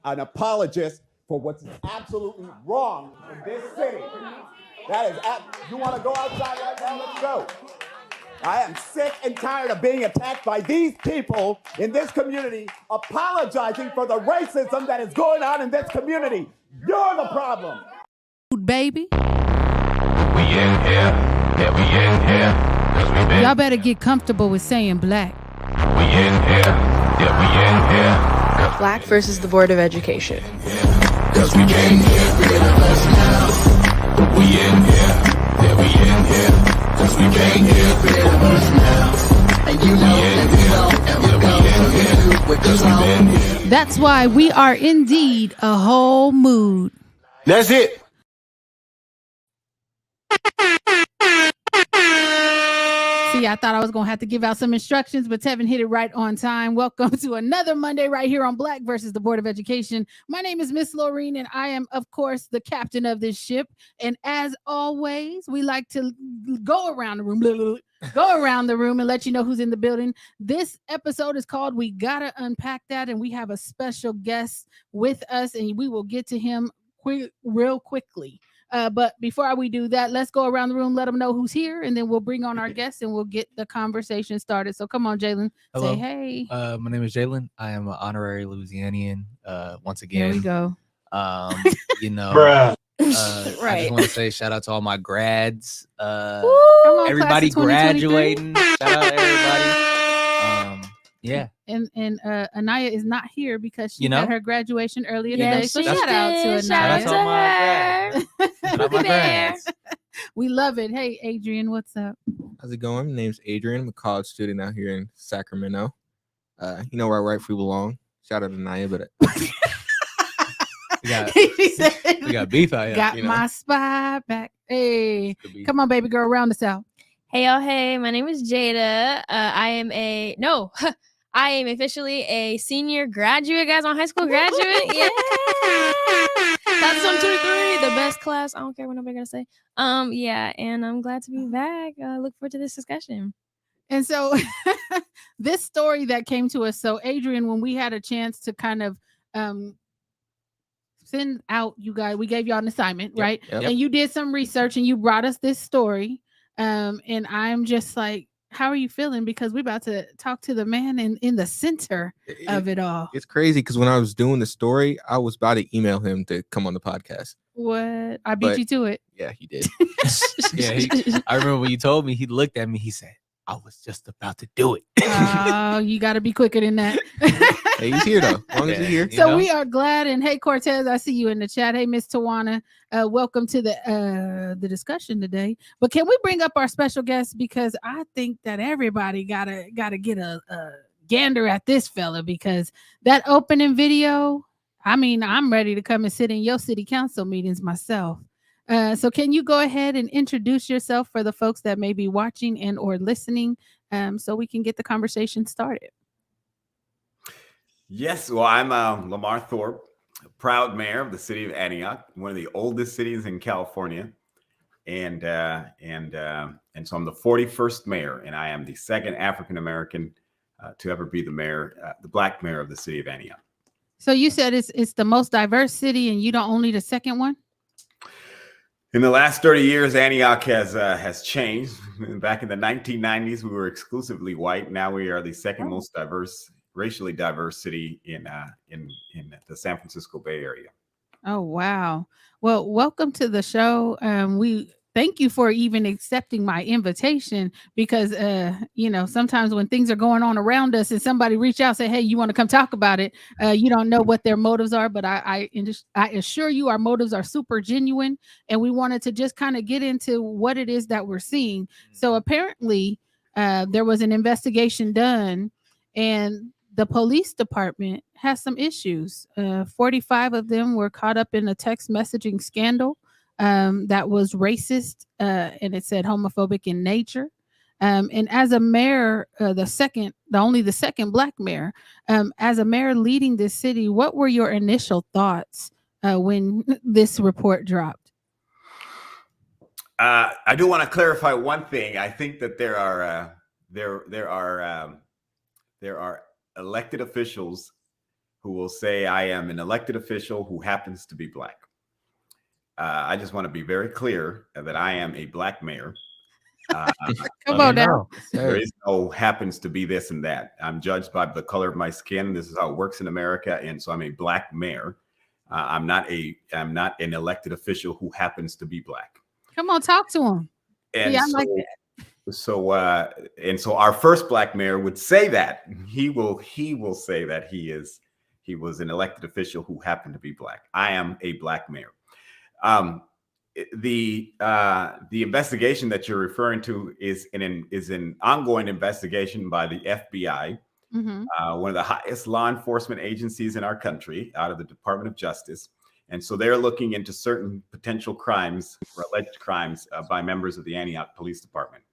an apologist for what's absolutely wrong in this city. That is, you want to go outside right now? Let's go. I am sick and tired of being attacked by these people in this community, apologizing for the racism that is going on in this community. You're the problem. Baby. We in here. Yeah, we in here. 'Cause we been Y'all better get comfortable with saying black. We in here. Yeah, we in here. Black versus the Board of Education. 'Cause we came here, rid of us now. We in here. Yeah, we in here. 'Cause we came here, rid of us now. And you know that we know, and we go with the flow. That's why we are indeed a whole mood. That's it. See, I thought I was going to have to give out some instructions, but Tevin hit it right on time. Welcome to another Monday right here on Black versus the Board of Education. My name is Miss Laureen, and I am, of course, the captain of this ship. And as always, we like to go around the room, and let you know who's in the building. This episode is called We Gotta Unpack That, and we have a special guest with us, and we will get to him real quickly. But before we do that, let's go around the room, let them know who's here, and then we'll bring on our guests and we'll get the conversation started. So come on, Jalen. Hello. Say hey. My name is Jalen. I am an honorary Louisianian. Once again, Here we go. You know, Right. I just want to say shout out to all my grads. Come on, Everybody class of 2023. graduating. Shout out to everybody. Yeah. And Anaya is not here because she You know? had her graduation earlier Yeah, today. So she shout out to did. Shout Anaya. out to her. Shout out my grads. We love it. Hey, Adrian, what's up? How's it going? My name's Adrian. I'm a college student out here in Sacramento. You know where I rightfully belong. Shout out to Naya, but We got He said, we got beef out here. got you know. my spot back. Hey, Could be- come on, baby girl, round us out. Hey, y'all. Hey, my name is Jada. I am officially a senior graduate, guys. I'm a high school graduate. Yeah. That's 2023, the best class. I don't care what nobody gonna say. Yeah, and I'm glad to be back. Look forward to this discussion. And so this story that came to us. So Adrian, when we had a chance to kind of send out you guys, we gave y'all an assignment, right? Yep. And you did some research and you brought us this story. And I'm just like, how are you feeling? Because we're about to talk to the man in the center of it all. it's crazy because when I was doing the story, I was about to email him to come on the podcast. What? I beat But- you to it. Yeah, he did. Yeah, I remember when you told me, he looked at me, he said, I was just about to do it. Oh, you got to be quicker than that. Hey, he's here though. As long as he's here. You So know? we are glad. And hey, Cortez, I see you in the chat. Hey, Miss Tawana, welcome to the discussion today. But can we bring up our special guest, because I think that everybody gotta get a gander at this fella, because that opening video. I mean, I'm ready to come and sit in your city council meetings myself. So can you go ahead and introduce yourself for the folks that may be watching and or listening, so we can get the conversation started? Yes, well, I'm Mayor Thorpe, proud mayor of the city of Antioch, one of the oldest cities in California, and so I'm the 41st mayor, and I am the second African American to ever be the mayor, the Black mayor of the city of Antioch. So you said it's the most diverse city, and you don't only the second one. In the last 30 years, Antioch has changed. Back in the 1990s, we were exclusively white. Now we are the second most diverse, racially diverse city in the San Francisco Bay Area. Oh, wow. Well, welcome to the show. We thank you for even accepting my invitation, because, sometimes when things are going on around us and somebody reach out, say, hey, you want to come talk about it? You don't know what their motives are, but I assure you our motives are super genuine. And we wanted to just kind of get into what it is that we're seeing. So apparently there was an investigation done, and the police department has some issues. 45 of them were caught up in a text messaging scandal that was racist, and it said homophobic in nature. And as a mayor, the second Black mayor, as a mayor leading this city, what were your initial thoughts when this report dropped? I do want to clarify one thing. I think that there are elected officials who will say I am an elected official who happens to be black. I just want to be very clear that I am a black mayor. Come on now. There is no happens to be this and that. I'm judged by the color of my skin. This is how it works in America, and so I'm a black mayor. I'm not an elected official who happens to be black. Come on, talk to him. And Yeah, I so, like that. So our first black mayor would say that he will say that he was an elected official who happened to be black. I am a black mayor. The investigation that you're referring to is an ongoing investigation by the FBI, one of the highest law enforcement agencies in our country, out of the Department of Justice. And so they're looking into certain potential crimes or alleged crimes by members of the Antioch Police Department.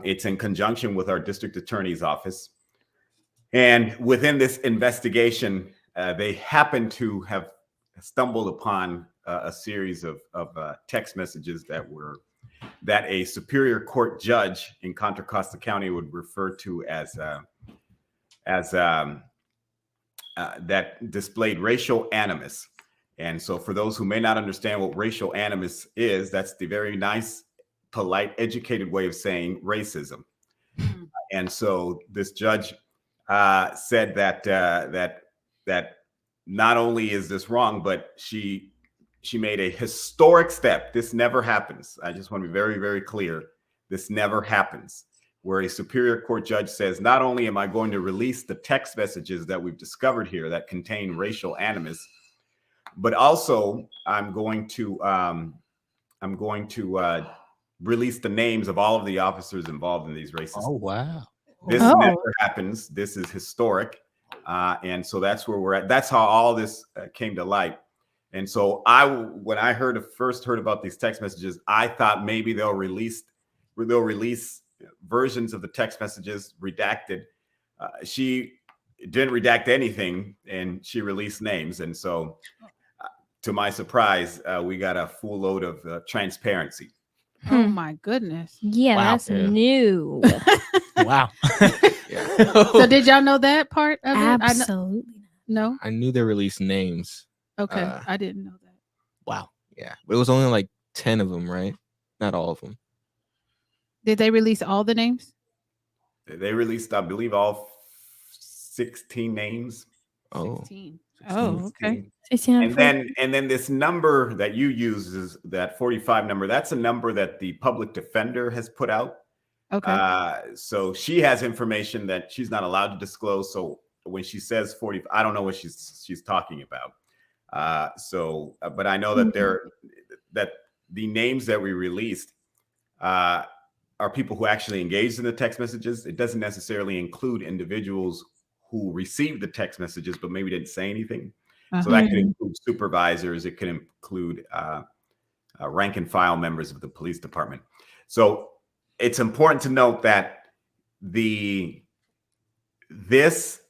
It's in conjunction with our district attorney's office. And within this investigation, they happen to have stumbled upon a series of text messages that a Superior Court judge in Contra Costa County would refer to as that displayed racial animus. And so for those who may not understand what racial animus is, that's the very nice, polite, educated way of saying racism. And so this judge said that not only is this wrong, but she made a historic step. This never happens. I just want to be very, very clear. This never happens, where a Superior Court judge says, not only am I going to release the text messages that we've discovered here that contain racial animus, but also I'm going to release the names of all of the officers involved in these races. Oh, wow. This never happens. This is historic. And so that's where we're at. That's how all this came to light. And so when I first heard about these text messages, I thought maybe they'll release versions of the text messages redacted. She didn't redact anything, and she released names. And so to my surprise, we got a full load of transparency. Oh my goodness. Yeah, Wow. that's new. Wow. So did y'all know that part of it? Absolutely. No? I knew they released names. Okay. I didn't know that. Wow. Yeah, but it was only like 10 of them, right? Not all of them. Did they release all the names? They released, I believe, all 16 names. Oh, 16. Oh, okay. 16. And then this number that you use is that 45 number. That's a number that the public defender has put out. Okay. So she has information that she's not allowed to disclose. So when she says 40, I don't know what she's talking about. But I know that that the names that we released are people who actually engaged in the text messages. It doesn't necessarily include individuals who received the text messages but maybe didn't say anything. So that could include supervisors. It could include rank and file members of the police department. So it's important to note that this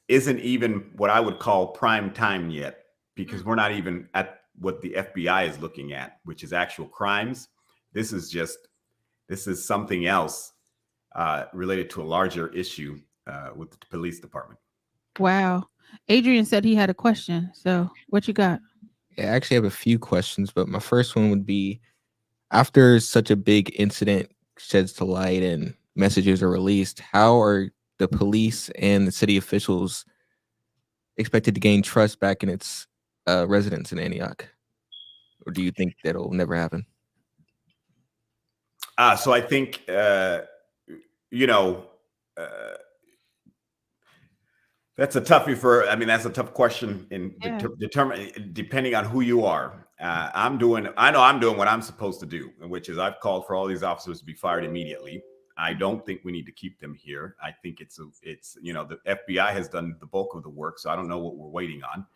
isn't even what I would call prime time yet, because we're not even at what the FBI is looking at, which is actual crimes. This is something else related to a larger issue with the police department. Wow. Adrian said he had a question. So what you got? yeah, I actually have a few questions, but my first one would be, after such a big incident sheds to light and messages are released, how are the police and the city officials expected to gain trust back in its residents in Antioch? Or do you think that'll never happen? So I think, that's a toughie that's a tough question in depending on who you are. I know I'm doing what I'm supposed to do, which is I've called for all these officers to be fired immediately. I don't think we need to keep them here. I think it's the FBI has done the bulk of the work, so I don't know what we're waiting on.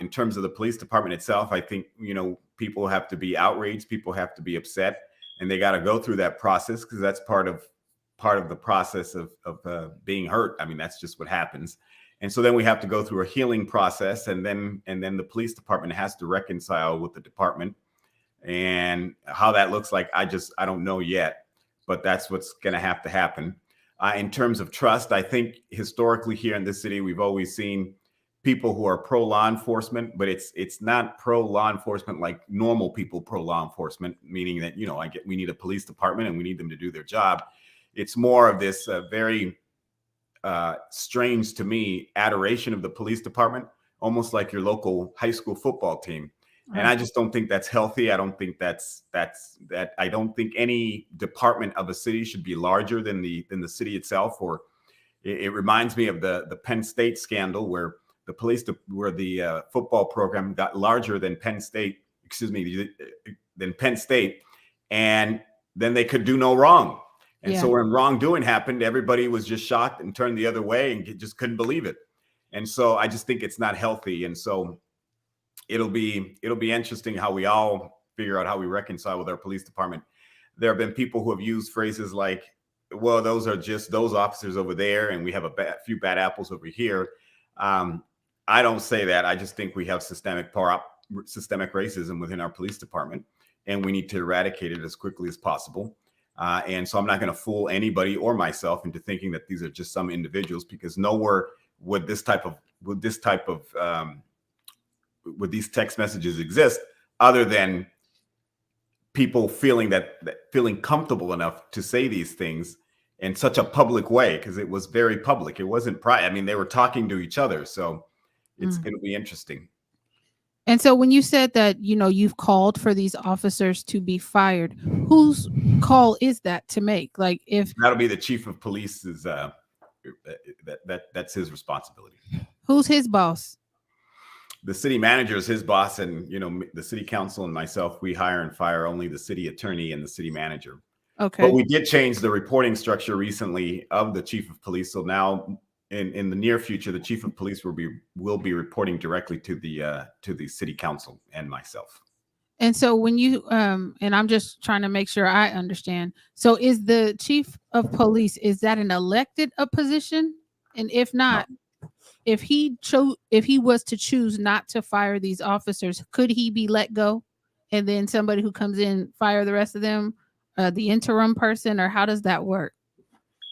In terms of the police department itself, I think, people have to be outraged, people have to be upset, and they got to go through that process, because that's part of the process of being hurt. I mean, that's just what happens. And so then we have to go through a healing process, and then the police department has to reconcile with the department, and how that looks like, I don't know yet, but that's what's going to have to happen. In terms of trust, I think historically here in this city, we've always seen people who are pro law enforcement, but it's not pro law enforcement like normal people pro law enforcement, meaning that, you know, we need a police department and we need them to do their job. It's more of this very strange to me adoration of the police department, almost like your local high school football team. And I just don't think that's healthy. I don't think I don't think any department of a city should be larger than the city itself. Or it reminds me of the Penn State scandal, where the football program got larger than Penn State, and then they could do no wrong. And so when wrongdoing happened, everybody was just shocked and turned the other way and just couldn't believe it. And so I just think it's not healthy. And so it'll be interesting how we all figure out how we reconcile with our police department. There have been people who have used phrases like, well, those are just those officers over there, and we have a few bad apples over here. I don't say that. I just think we have systemic racism within our police department, and we need to eradicate it as quickly as possible. And so I'm not going to fool anybody or myself into thinking that these are just some individuals, because nowhere would these text messages exist other than people feeling comfortable enough to say these things in such a public way, because it was very public. It wasn't private. I mean, they were talking to each other. So it's going to be interesting. And so when you said that, you know, you've called for these officers to be fired, whose call is that to make? Like, if that'll be the chief of police, that's his responsibility. Who's his boss? The city manager is his boss, and, you know, the city council and myself, we hire and fire only the city attorney and the city manager. Okay. But we did change the reporting structure recently of the chief of police. So now in the near future, the chief of police will be reporting directly to the city council and myself. And so when you and I'm just trying to make sure I understand. So is the chief of police, is that an elected position? And if not, no. if he was to choose not to fire these officers, could he be let go? And then somebody who comes in fire the rest of them, the interim person, or how does that work?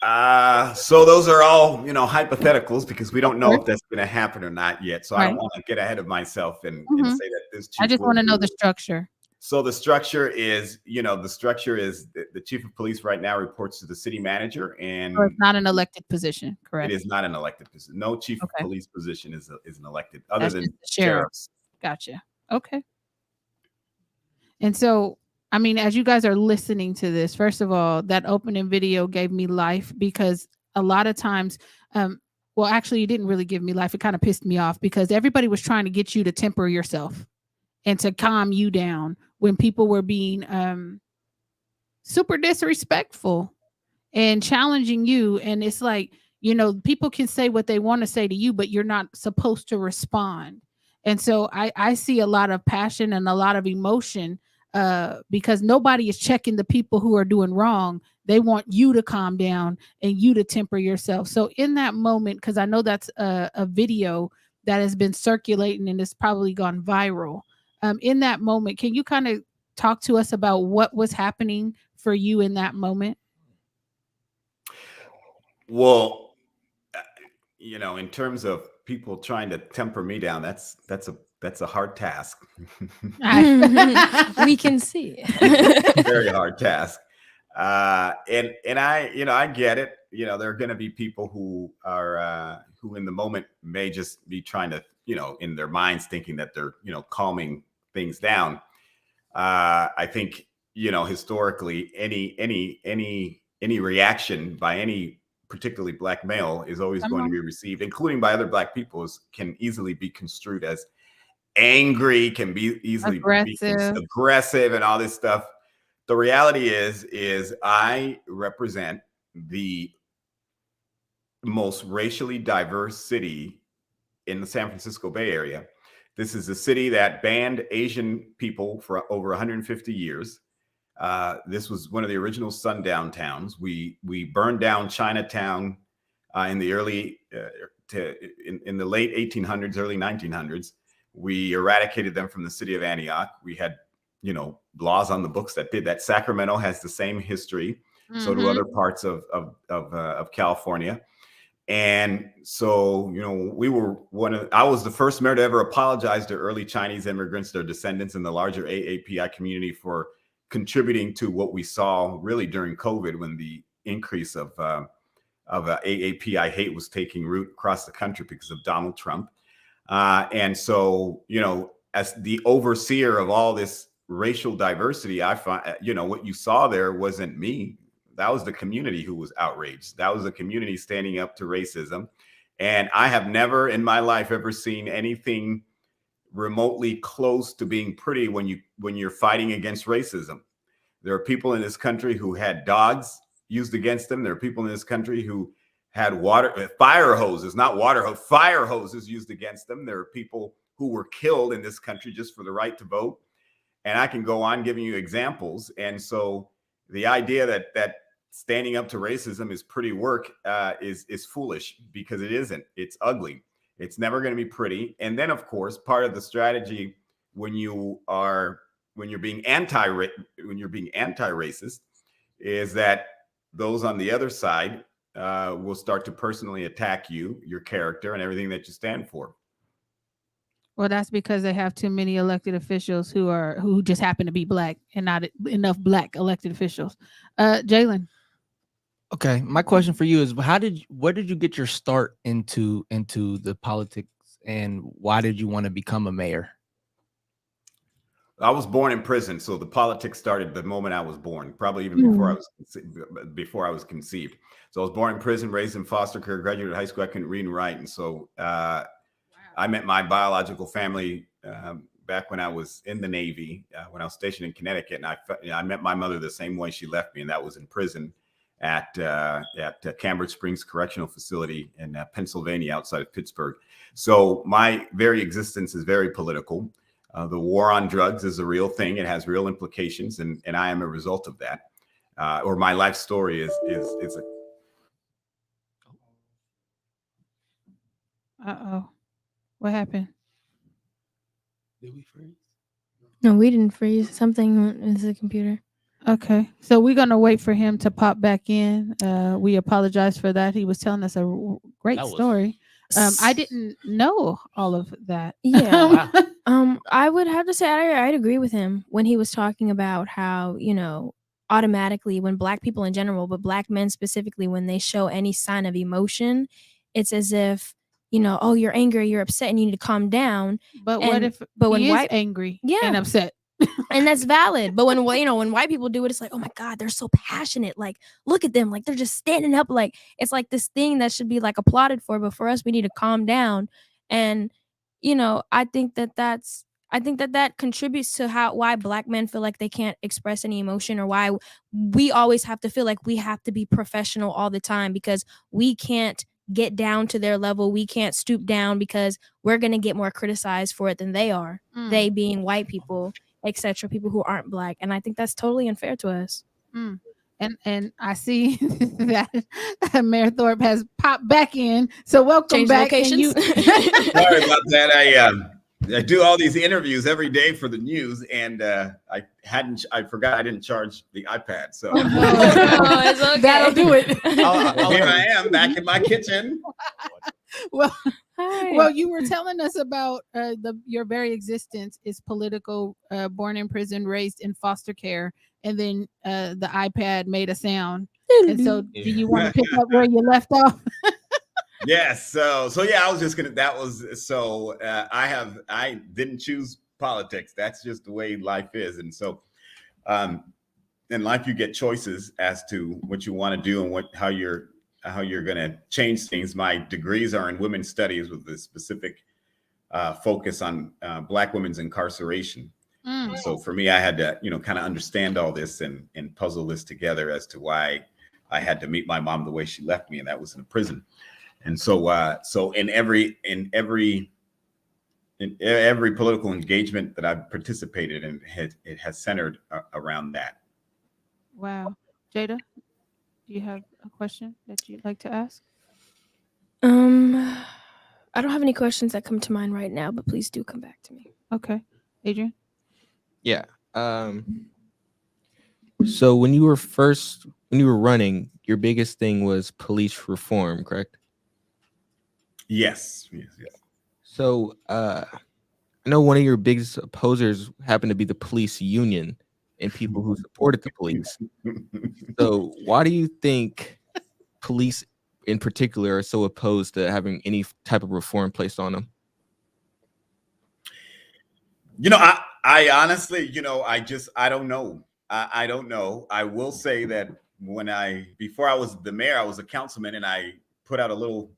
So those are all, you know, hypotheticals, because we don't know if that's going to happen or not yet. So I don't want to get ahead of myself and say that this chief. I just want to know the structure. So the structure is, the chief of police right now reports to the city manager, and so it's not an elected position, correct? It is not an elected position. No chief of police position is an elected, other That's than the sheriffs. Gotcha. Okay. And so, I mean, as you guys are listening to this, first of all, that opening video gave me life, because a lot of times, well, actually, it didn't really give me life. It kind of pissed me off, because everybody was trying to get you to temper yourself and to calm you down when people were being super disrespectful and challenging you. And it's like, you know, people can say what they want to say to you, but you're not supposed to respond. And so I see a lot of passion and a lot of emotion, because nobody is checking the people who are doing wrong. They want you to calm down and you to temper yourself. So in that moment, because I know that's a video that has been circulating and it's probably gone viral. In that moment, can you kind of talk to us about what was happening for you in that moment? Well, you know, in terms of people trying to temper me down, that's a hard task. We can see. Very hard task. And I get it. You know, there are going to be people who are who in the moment may just be trying to, you know, in their minds thinking that they're, you know, calming things down. I think, you know, historically, any reaction by any particularly Black male is always going to be received, including by other Black people, can easily be construed as angry, can be easily aggressive and all this stuff. The reality is I represent the most racially diverse city in the San Francisco Bay Area. This is a city that banned Asian people for over 150 years. This was one of the original sundown towns. We burned down Chinatown in the in the late 1800s, early 1900s. We eradicated them from the city of Antioch. We had, you know, laws on the books that did that. Sacramento has the same history. So do other parts of California. And so, I was the first mayor to ever apologize to early Chinese immigrants, their descendants, and the larger AAPI community for contributing to what we saw really during COVID, when the increase of AAPI hate was taking root across the country because of Donald Trump. And so, as the overseer of all this racial diversity, I find, what you saw there wasn't me. That was the community who was outraged. That was the community standing up to racism. And I have never in my life ever seen anything remotely close to being pretty when you're fighting against racism. There are people in this country who had dogs used against them. There are people in this country who had fire hoses used against them. There are people who were killed in this country just for the right to vote. And I can go on giving you examples. And so the idea that standing up to racism is pretty work is foolish, because it isn't. It's ugly. It's never going to be pretty. And then, of course, part of the strategy when you're being anti-racist is that those on the other side will start to personally attack you, your character, and everything that you stand for. Well, that's because they have too many elected officials who just happen to be black, and not enough black elected officials. Jalen. Okay, my question for you is, where did you get your start into the politics, and why did you want to become a mayor? I was born in prison, so the politics started the moment I was born, probably even before I was conceived. So I was born in prison, raised in foster care, graduated high school. I couldn't read and write, and so I met my biological family back when I was in the Navy, when I was stationed in Connecticut, and I met my mother the same way she left me, and that was in prison at Cambridge Springs Correctional Facility in Pennsylvania, outside of Pittsburgh. So my very existence is very political. The war on drugs is a real thing. It has real implications, and I am a result of that. Or my life story is a. What happened? Did we freeze? No, we didn't freeze. Something is the computer. Okay, so we're gonna wait for him to pop back in. We apologize for that. He was telling us a great story. I didn't know all of that. Yeah. I would have to say I'd agree with him when he was talking about how, automatically when black people in general, but black men specifically, when they show any sign of emotion, it's as if, oh, you're angry, you're upset, and you need to calm down. But what if when he is angry and upset? And that's valid. But when white people do it, it's like, oh my God, they're so passionate. Like, look at them. Like, they're just standing up. Like, it's like this thing that should be like applauded for. But for us, we need to calm down. And, I think that contributes to why black men feel like they can't express any emotion, or why we always have to feel like we have to be professional all the time, because we can't get down to their level. We can't stoop down, because we're going to get more criticized for it than they are. They being white people, etc., people who aren't black. And I think that's totally unfair to us. And I see that Mayor Thorpe has popped back in. So welcome back. Sorry about that. I do all these interviews every day for the news, and I forgot I didn't charge the iPad. So it's okay. That'll do it. Here I am back in my kitchen. Well, you were telling us about your very existence is political, born in prison, raised in foster care, and then the iPad made a sound. And so do you want to pick up where you left off? Yes. So yeah, I was just gonna. That was so. I didn't choose politics. That's just the way life is, and so, in life you get choices as to what you want to do and how you're gonna change things. My degrees are in women's studies with a specific focus on Black women's incarceration. So for me, I had to kind of understand all this and puzzle this together as to why I had to meet my mom the way she left me, and that was in a prison. And so in every political engagement that I've participated in, it has centered around that. Wow. Jada, do you have a question that you'd like to ask? I don't have any questions that come to mind right now, but please do come back to me. Okay. Adrian? Yeah. So when you were running, your biggest thing was police reform, correct? Yes. So I know one of your biggest opposers happened to be the police union and people who supported the police. So why do you think police in particular are so opposed to having any type of reform placed on them? I honestly, I don't know. I don't know. I will say that before I was the mayor, I was a councilman, and I put out a little,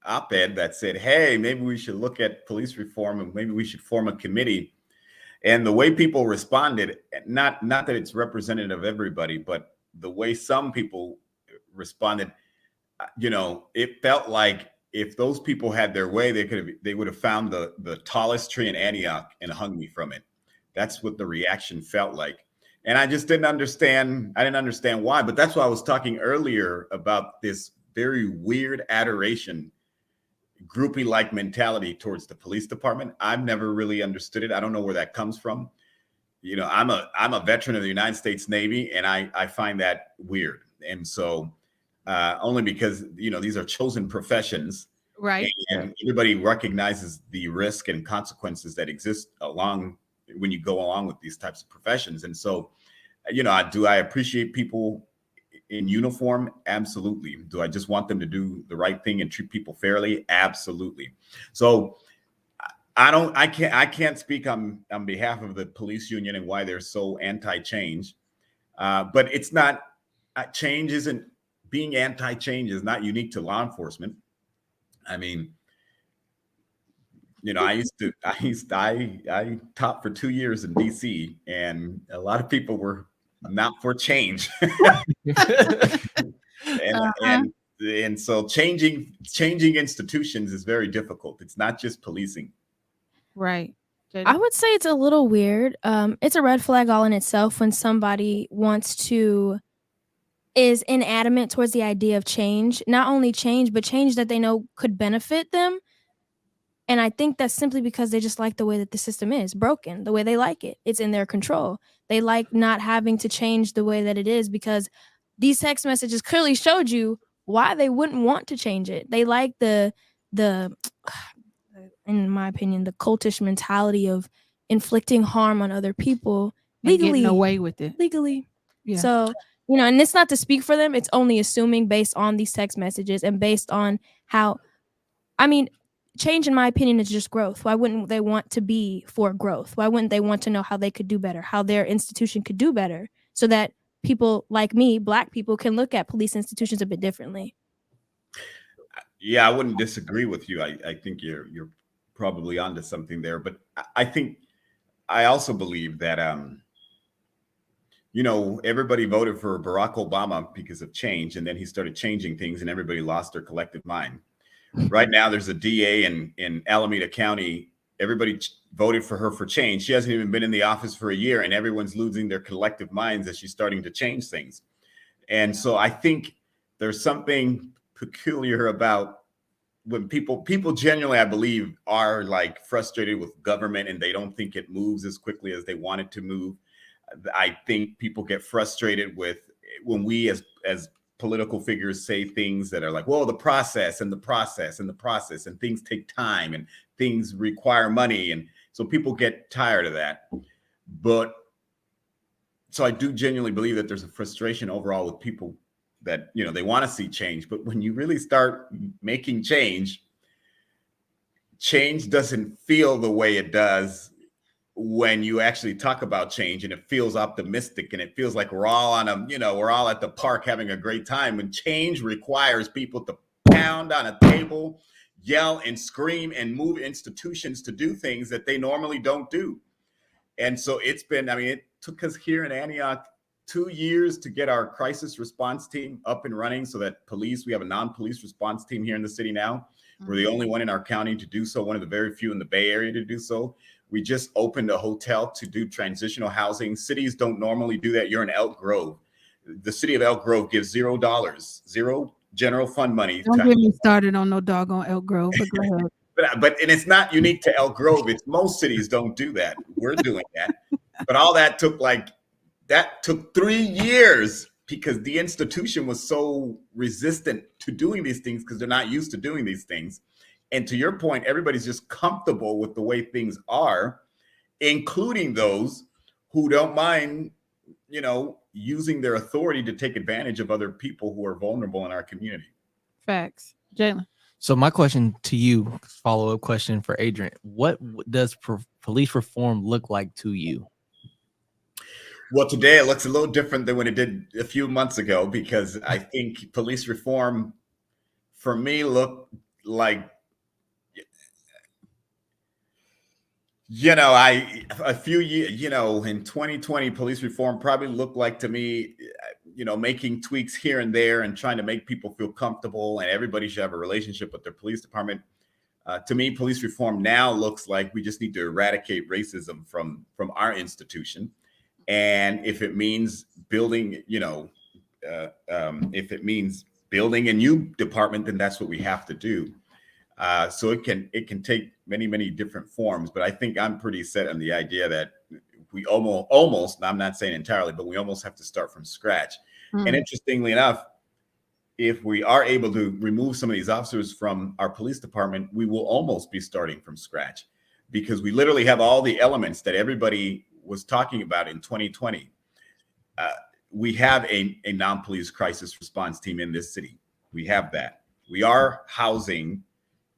op-ed that said, hey, maybe we should look at police reform and maybe we should form a committee. And the way people responded, not that it's representative of everybody, but the way some people responded, it felt like if those people had their way, they would have found the tallest tree in Antioch and hung me from it. That's what the reaction felt like. And I just didn't understand. I didn't understand why, but that's why I was talking earlier about this very weird adoration, groupie-like mentality towards the police department. I've never really understood it. I don't know where that comes from. I'm a veteran of the United States Navy, and I find that weird. And so only because, these are chosen professions, Right. and everybody recognizes the risk and consequences that exist when you go along with these types of professions. And so, I appreciate people in uniform? Absolutely. Do I just want them to do the right thing and treat people fairly? Absolutely. So I can't speak on behalf of the police union and why they're so anti-change. But it's not, being anti-change is not unique to law enforcement. I mean, I taught for 2 years in DC, and a lot of people were not for change. And so changing institutions is very difficult. It's not just policing. Right. I would say it's a little weird. It's a red flag all in itself when somebody is inadamant towards the idea of change. Not only change, but change that they know could benefit them. And I think that's simply because they just like the way that the system is broken, the way they like it. It's in their control. They like not having to change the way that it is because these text messages clearly showed you why they wouldn't want to change it. They like the in my opinion, the cultish mentality of inflicting harm on other people legally, getting away with it. legally. Yeah. So, and it's not to speak for them. It's only assuming based on these text messages and based on how, change, in my opinion, is just growth. Why wouldn't they want to be for growth? Why wouldn't they want to know how they could do better, how their institution could do better, so that people like me, Black people, can look at police institutions a bit differently? Yeah, I wouldn't disagree with you. I think you're probably onto something there. But I also believe that, everybody voted for Barack Obama because of change, and then he started changing things, and everybody lost their collective mind. Right now, there's a DA in Alameda County. Everybody voted for her for change. She hasn't even been in the office for a year, and everyone's losing their collective minds as she's starting to change things. And so I think there's something peculiar about when people genuinely, I believe, are like frustrated with government and they don't think it moves as quickly as they want it to move. I think people get frustrated with when we as political figures say things that are like, well, the process and things take time and things require money. And so people get tired of that. But so I do genuinely believe that there's a frustration overall with people that, they want to see change. But when you really start making change doesn't feel the way it does when you actually talk about change, and it feels optimistic and it feels like we're all we're all at the park having a great time. When change requires people to pound on a table, yell and scream and move institutions to do things that they normally don't do. And so it took us here in Antioch 2 years to get our crisis response team up and running so that we have a non-police response team here in the city now. Mm-hmm. We're the only one in our county to do so, one of the very few in the Bay Area to do so. We just opened a hotel to do transitional housing. Cities don't normally do that. You're in Elk Grove. The city of Elk Grove gives $0 general fund money. Don't get me started on no doggone Elk Grove, but go ahead. But it's not unique to Elk Grove. It's most cities don't do that. We're doing that. But all that took 3 years because the institution was so resistant to doing these things because they're not used to doing these things. And to your point, everybody's just comfortable with the way things are, including those who don't mind, using their authority to take advantage of other people who are vulnerable in our community. Facts. Jalen. So my question to you, follow-up question for Adrian, what does police reform look like to you? Well, today it looks a little different than when it did a few months ago, because I think police reform for me looked like, a few years, in 2020, police reform probably looked like to me, making tweaks here and there and trying to make people feel comfortable, and everybody should have a relationship with their police department. To me, police reform now looks like we just need to eradicate racism from our institution. And if it means building, if it means building a new department, then that's what we have to do. So it can take many different forms, but I think I'm pretty set on the idea that we almost, I'm not saying entirely, but we almost have to start from scratch. And interestingly enough, if we are able to remove some of these officers from our police department, we will almost be starting from scratch, because we literally have all the elements that everybody was talking about in 2020. We have a non-police crisis response team in this city. We have that. We are housing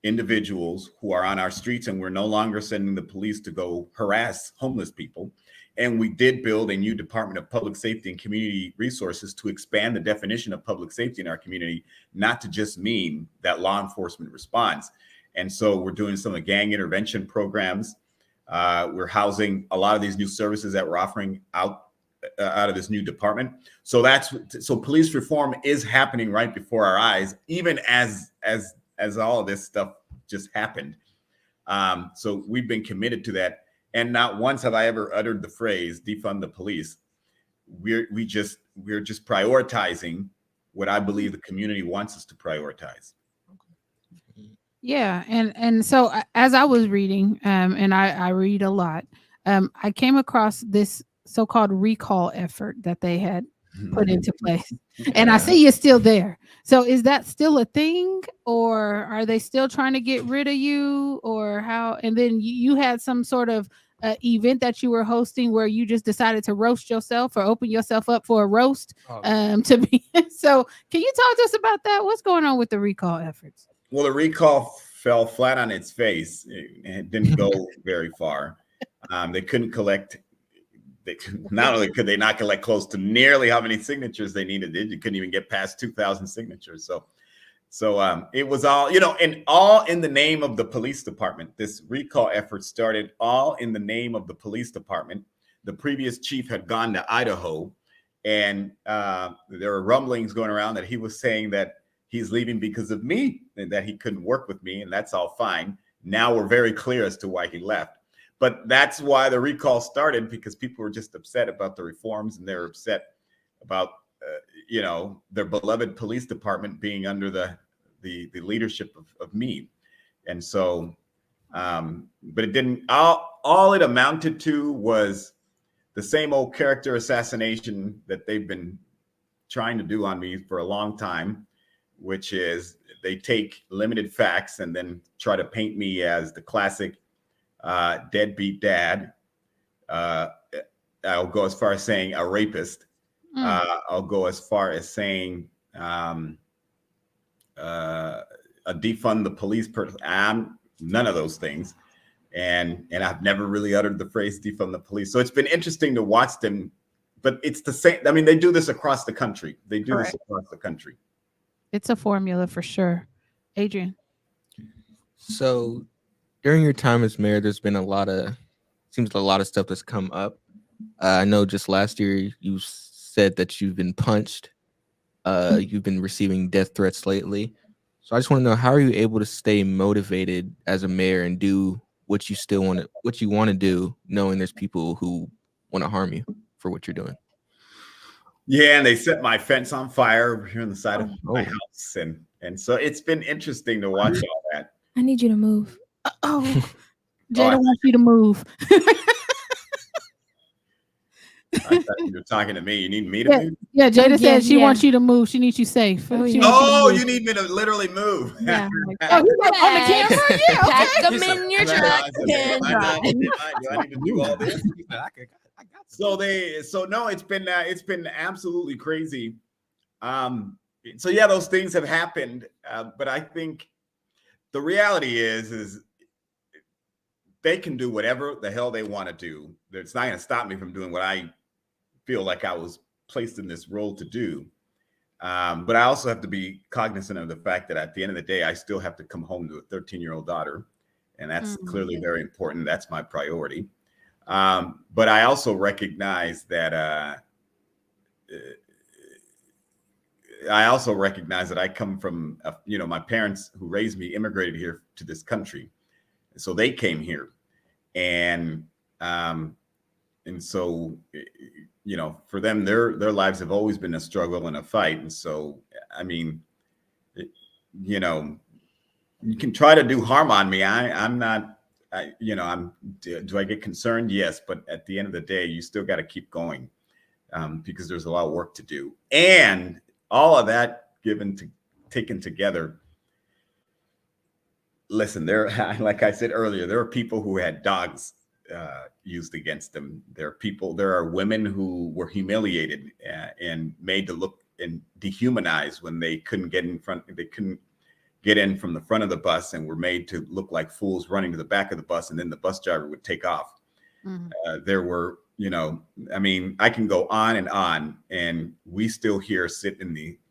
individuals who are on our streets, and we're no longer sending the police to go harass homeless people. And we did build a new Department of Public Safety and Community Resources to expand the definition of public safety in our community, not to just mean that law enforcement response. And so we're doing some of the gang intervention programs. We're housing a lot of these new services that we're offering out of this new department. So police reform is happening right before our eyes, even as all of this stuff just happened. So we've been committed to that. And not once have I ever uttered the phrase defund the police. We're just prioritizing what I believe the community wants us to prioritize. Yeah, and so as I was reading, and I read a lot, I came across this so-called recall effort that they had put into place, and I see you're still there. So is that still a thing, or are they still trying to get rid of you, or how? And then you had some sort of event that you were hosting where you just decided to roast yourself or open yourself up for a roast. To be so. Can you talk to us about that? What's going on with the recall efforts? Well, the recall fell flat on its face. It didn't go very far. They couldn't collect. Not only could they not collect close to nearly how many signatures they needed, they couldn't even get past 2,000 signatures. So it was all, and all in the name of the police department. This recall effort started all in the name of the police department. The previous chief had gone to Idaho, and there were rumblings going around that he was saying that he's leaving because of me and that he couldn't work with me, and that's all fine. Now we're very clear as to why he left. But that's why the recall started, because people were just upset about the reforms, and they're upset about, their beloved police department being under the leadership of me. And so, but it didn't, all it amounted to was the same old character assassination that they've been trying to do on me for a long time, which is they take limited facts and then try to paint me as the classic deadbeat dad. I'll go as far as saying a rapist. I'll go as far as saying a defund the police person. I'm none of those things, and I've never really uttered the phrase defund the police. So it's been interesting to watch them, but it's the same. I mean, they do this across the country. It's a formula for sure. Adrian. So during your time as mayor, there's been a lot of stuff that's come up. I know just last year you said that you've been punched. You've been receiving death threats lately. So I just want to know, how are you able to stay motivated as a mayor and do what you want to do, knowing there's people who want to harm you for what you're doing? Yeah, and they set my fence on fire over here on the side of my house, and so it's been interesting to watch all that. I need you to move. Jada wants you to move. I thought you were talking to me. You need me to Yeah, move? yeah. Jada Yeah, said she yeah. wants you to move. She needs you safe. Oh, She yeah. wants you to Oh, move. you need me to literally move. Yeah. Oh, he's like, on the camera? Yeah, okay. Pack them He said, in your "Am I- truck I said, and am I not- drive. do I need to do all this? He said, I got So no, it's been absolutely crazy. So yeah, those things have happened, but I think the reality is they can do whatever the hell they want to do. It's not going to stop me from doing what I feel like I was placed in this role to do. But I also have to be cognizant of the fact that at the end of the day, I still have to come home to a 13-year-old daughter, and that's clearly very important. That's my priority. But I also recognize that I come from, my parents who raised me immigrated here to this country. So they came here, and so, for them, their lives have always been a struggle and a fight. And so, I mean, you can try to do harm on me. I'm not, do I get concerned? Yes. But at the end of the day, you still got to keep going because there's a lot of work to do. And all of that taken together. Listen, like I said earlier, there are people who had dogs used against them. There are women who were humiliated and made to look and dehumanized when they couldn't get in front. They couldn't get in from the front of the bus and were made to look like fools running to the back of the bus, and then the bus driver would take off. There were, I can go on, and we still here sit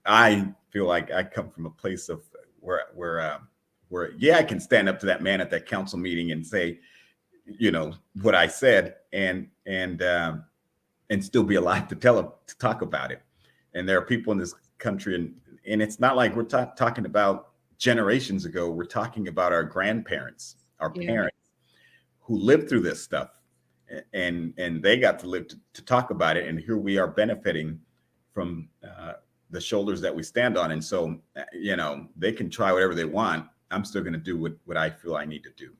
I feel like I come from a place of where yeah, I can stand up to that man at that council meeting and say, what I said, and still be alive to talk about it. And there are people in this country, and it's not like we're talking about generations ago. We're talking about our grandparents, our parents who lived through this stuff, and they got to live to talk about it. And here we are benefiting from the shoulders that we stand on. And so, they can try whatever they want. I'm still going to do what I feel I need to do.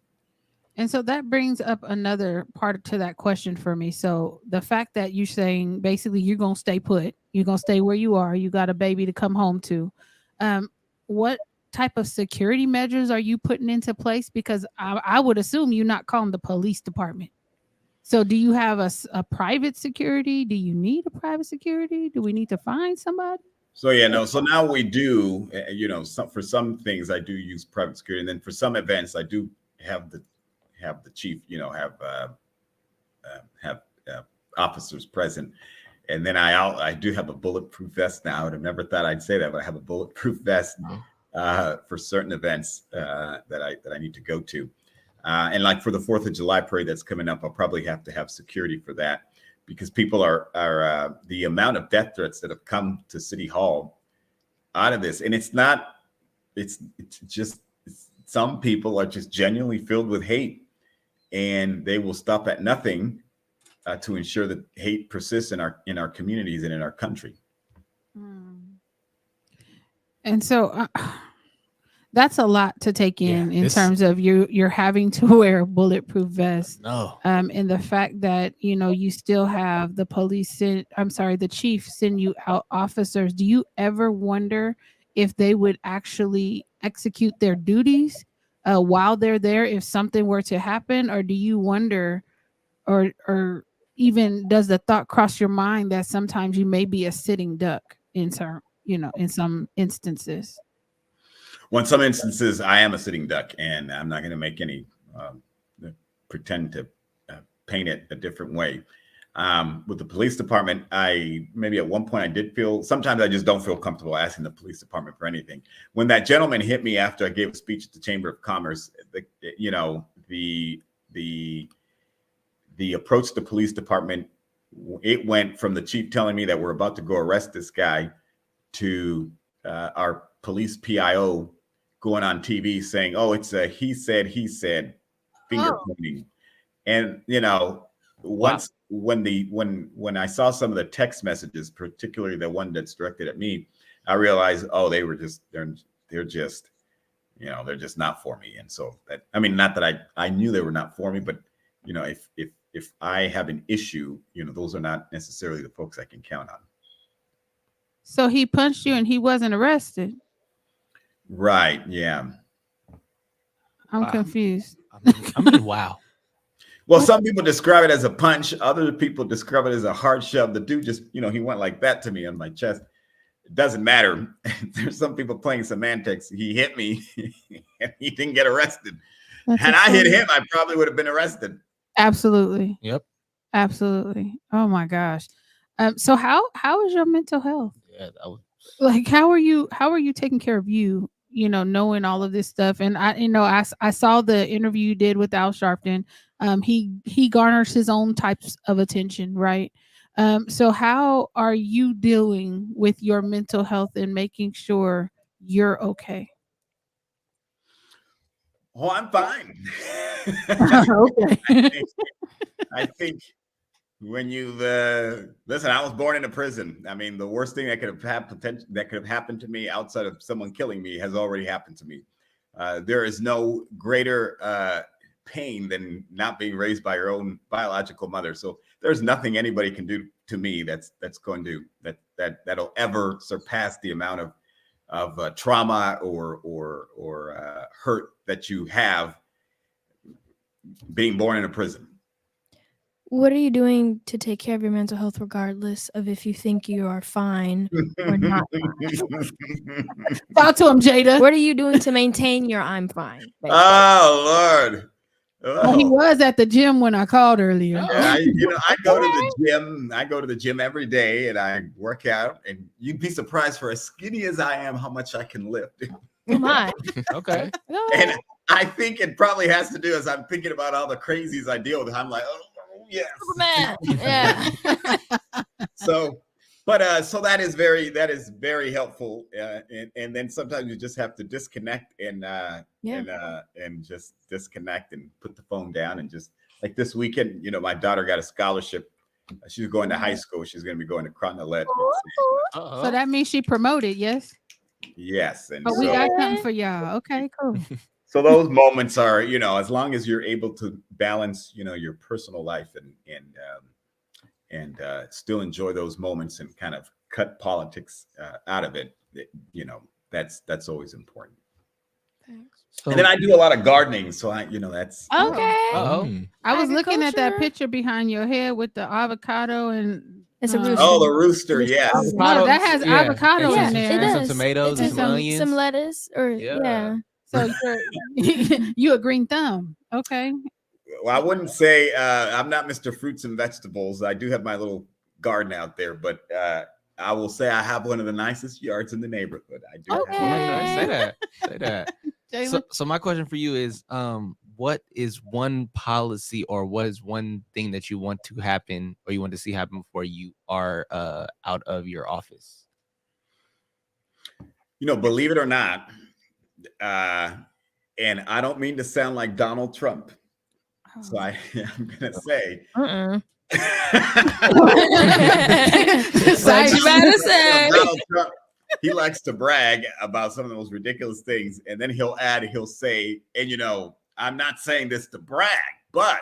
And so that brings up another part to that question for me. So the fact that you're saying basically you're going to stay put, you're going to stay where you are, you got a baby to come home to. What type of security measures are you putting into place? Because I would assume you're not calling the police department. So do you have a private security? Do you need a private security? Do we need to find somebody? So so now we do, for some things I do use private security, and then for some events I do have the chief, have officers present, and then I do have a bulletproof vest now. And I never thought I'd say that, but I have a bulletproof vest for certain events that I need to go to, and like for the 4th of July parade that's coming up, I'll probably have to have security for that. Because people are the amount of death threats that have come to City Hall out of this, and it's just some people are just genuinely filled with hate, and they will stop at nothing to ensure that hate persists in our communities and in our country. And so that's a lot to take in terms of you're having to wear a bulletproof vest. No. And the fact that, you still have the the chief send you out officers. Do you ever wonder if they would actually execute their duties while they're there if something were to happen? Or do you wonder, or even does the thought cross your mind that sometimes you may be a sitting duck in some instances? Well, in some instances, I am a sitting duck, and I'm not going to make any pretend to paint it a different way. With the police department, maybe at one point I did feel, sometimes I just don't feel comfortable asking the police department for anything. When that gentleman hit me after I gave a speech at the Chamber of Commerce, the approach to the police department, it went from the chief telling me that we're about to go arrest this guy to our police PIO going on TV saying, "Oh, it's a he said," finger pointing. And once when I saw some of the text messages, particularly the one that's directed at me, I realized, they're just not for me. And so not that I knew they were not for me, but if if I have an issue, those are not necessarily the folks I can count on. So he punched you and he wasn't arrested. Right. Yeah. I'm Wow. confused. I mean, wow. Well, some people describe it as a punch. Other people describe it as a hard shove. The dude just, he went like that to me on my chest. It doesn't matter. There's some people playing semantics. He hit me and he didn't get arrested. Had I hit him, I probably would have been arrested. Absolutely. Yep. Absolutely. Oh my gosh. So how is your mental health? Yeah, that was Like how are you taking care of you, knowing all of this stuff? And I saw the interview you did with Al Sharpton. He garners his own types of attention, right? So how are you dealing with your mental health and making sure you're okay? Oh, I'm fine. Okay. I think when you listen, I was born in a prison. I mean, the worst thing that could have happened to me outside of someone killing me has already happened to me. There is no greater pain than not being raised by your own biological mother. So there's nothing anybody can do to me that'll ever surpass the amount of trauma or hurt that you have being born in a prison. What are you doing to take care of your mental health, regardless of if you think you are fine or not? Talk to him, Jada. What are you doing to maintain your I'm fine? basically? Oh Lord. He was at the gym when I called earlier. Yeah, I go to the gym. I go to the gym every day and I work out. And you'd be surprised, for as skinny as I am, how much I can lift. Oh my. okay. And I think it probably has to do as I'm thinking about all the crazies I deal with. I'm like, oh yes. Superman. Yeah. So that is very helpful. And then sometimes you just have to disconnect and just disconnect and put the phone down, and just like this weekend, my daughter got a scholarship. She's going to high school. She's going to be going to Cronolette. So that means she promoted, yes? Yes. And But we got something for y'all. Okay, cool. So those moments are, as long as you're able to balance, your personal life and still enjoy those moments and kind of cut politics out of it, that's always important. So, And then I do a lot of gardening, so that's Okay. I was looking at that Agriculture. picture behind your head with the avocado and It's a rooster. Oh, the rooster, yes. no, that has avocado Yeah, in it there. does. Some tomatoes It's and some onions. some lettuce, or Yeah. So you a green thumb. Okay. Well, I wouldn't say I'm not Mr. Fruits and Vegetables. I do have my little garden out there, but I will say I have one of the nicest yards in the neighborhood. I do. Okay. Say that. Say that. Jalen? So my question for you is, what is one policy or what is one thing that you want to happen or you want to see happen before you are out of your office? Believe it or not, and I don't mean to sound like Donald Trump, so I'm going to say. What you better say? Donald Trump, he likes to brag about some of the most ridiculous things, and then he'll say, and I'm not saying this to brag, but,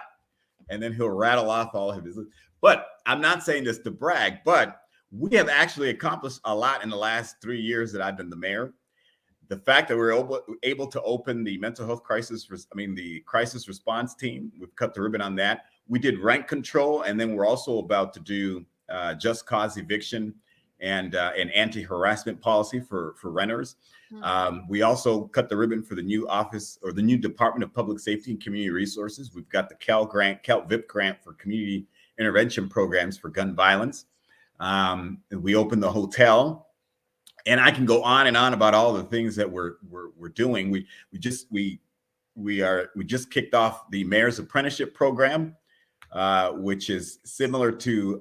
and then he'll rattle off all of his, but I'm not saying this to brag, but we have actually accomplished a lot in the last 3 years that I've been the mayor. The fact that we're able to open the mental health the crisis response team, we've cut the ribbon on that. We did rent control, and then we're also about to do just cause eviction and an anti-harassment policy for renters. We also cut the ribbon for the new office or the new Department of Public Safety and Community Resources. We've got the Cal VIP grant for community intervention programs for gun violence. We opened the hotel. And I can go on and on about all the things that we're doing. We just kicked off the Mayor's Apprenticeship Program, which is similar to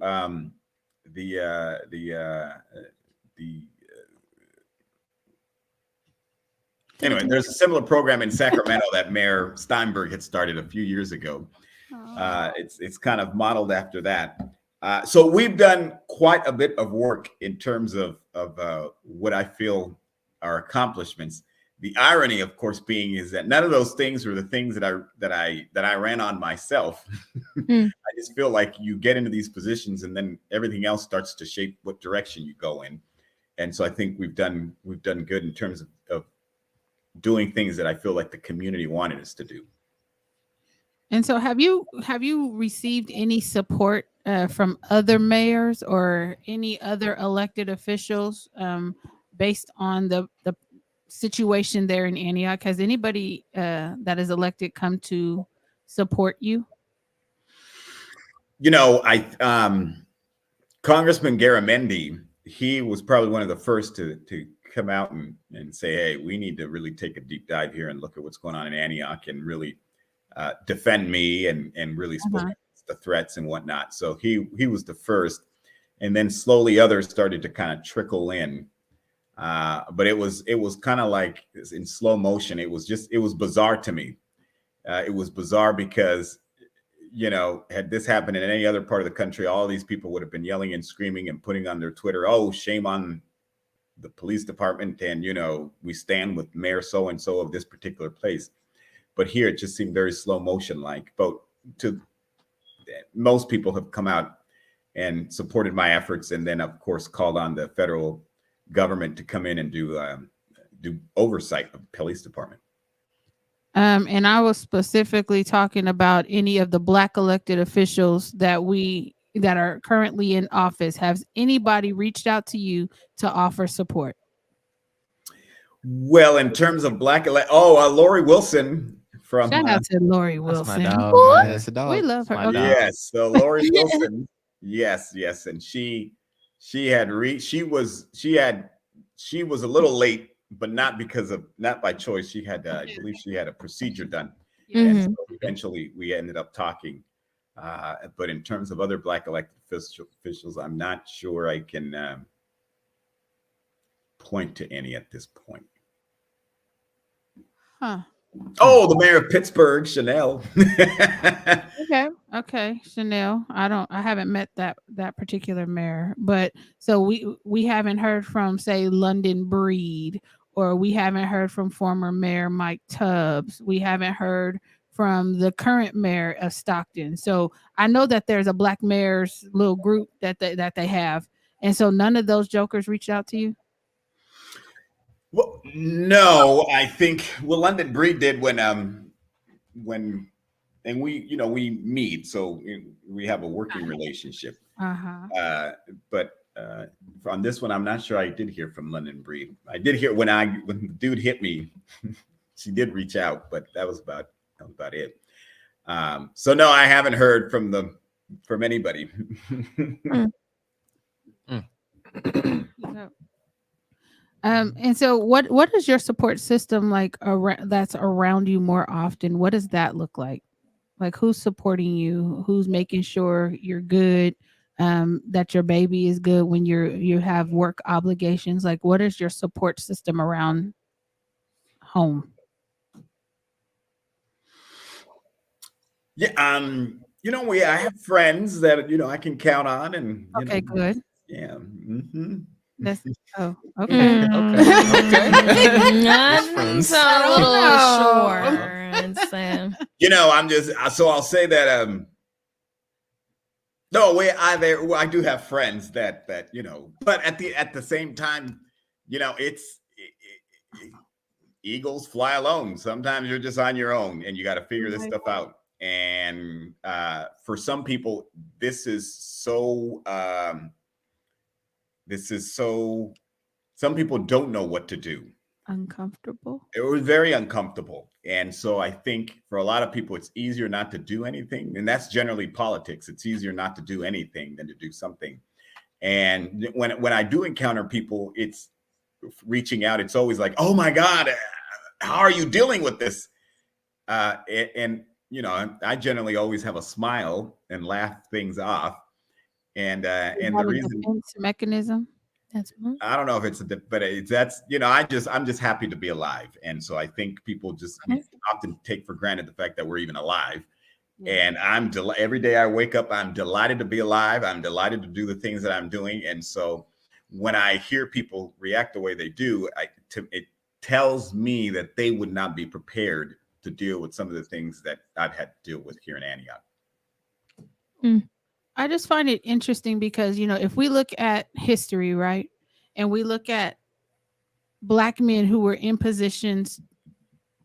anyway. There's a similar program in Sacramento that Mayor Steinberg had started a few years ago. It's kind of modeled after that. So we've done quite a bit of work in terms of what I feel are accomplishments. The irony, of course, being is that none of those things were the things that I ran on myself. I just feel like you get into these positions and then everything else starts to shape what direction you go in. And so I think we've done good in terms of doing things that I feel like the community wanted us to do. And so have you received any support from other mayors or any other elected officials based on the situation there in Antioch? Has anybody that is elected come to support you? You know, Congressman Garamendi, he was probably one of the first to come out and say, hey, we need to really take a deep dive here and look at what's going on in Antioch and really defend me and really spoke against the threats and whatnot. So he was the first. And then slowly others started to kind of trickle in. But it was kind of like in slow motion. It was bizarre to me. It was bizarre because, you know, had this happened in any other part of the country, all these people would have been yelling and screaming and putting on their Twitter, oh, shame on the police department. And, you know, we stand with Mayor so-and-so of this particular place. But here it just seemed very slow motion like. But most people have come out and supported my efforts, and then of course called on the federal government to come in and do oversight of the police department. And I was specifically talking about any of the Black elected officials that are currently in office. Has anybody reached out to you to offer support? Well, in terms of Black Lori Wilson from Shout out to Lori That's my Wilson. dog. man. That's a dog. We love her. My Okay. dog. Yes, so Lori Wilson, yes, and she was a little late, but not by choice. She had I believe she had a procedure done, and so eventually we ended up talking. But in terms of other Black elected officials, I'm not sure I can point to any at this point. Huh. Oh, the mayor of Pittsburgh, Chanel. Okay, Chanel. I haven't met that particular mayor, but so we haven't heard from, say, London Breed, or we haven't heard from former Mayor Mike Tubbs. We haven't heard from the current mayor of Stockton. So I know that there's a Black mayor's little group that they have, and so none of those jokers reached out to you. Well, no, I think London Breed did when and we meet, so we have a working relationship. But on this one, I'm not sure I did hear from London Breed. I did hear when the dude hit me, she did reach out, but that was about it. So no, I haven't heard from anybody. And so what is your support system like that's around you more often? What does that look like? Like, who's supporting you? Who's making sure you're good? That your baby is good when you have work obligations? Like, what is your support system around home? Yeah, I have friends that I can count on, and Okay, good. Yeah. That's okay. Okay. Friends. So a little short. So I'll say that no, I do have friends that but at the same time, it's eagles fly alone. Sometimes you're just on your own and you got to figure this stuff out. And for some people, this is so some people don't know what to do. Uncomfortable. It was very uncomfortable. And so I think for a lot of people, it's easier not to do anything. And that's generally politics. It's easier not to do anything than to do something. And when I do encounter people, it's reaching out. It's always like, oh my God, how are you dealing with this? And I generally always have a smile and laugh things off. And the reason mechanism. I don't know if it's I'm just happy to be alive. And so I think people just often take for granted the fact that we're even alive. Yeah. And every day I wake up, I'm delighted to be alive. I'm delighted to do the things that I'm doing. And so when I hear people react the way they do, it tells me that they would not be prepared to deal with some of the things that I've had to deal with here in Antioch. I just find it interesting because, if we look at history, right, and we look at Black men who were in positions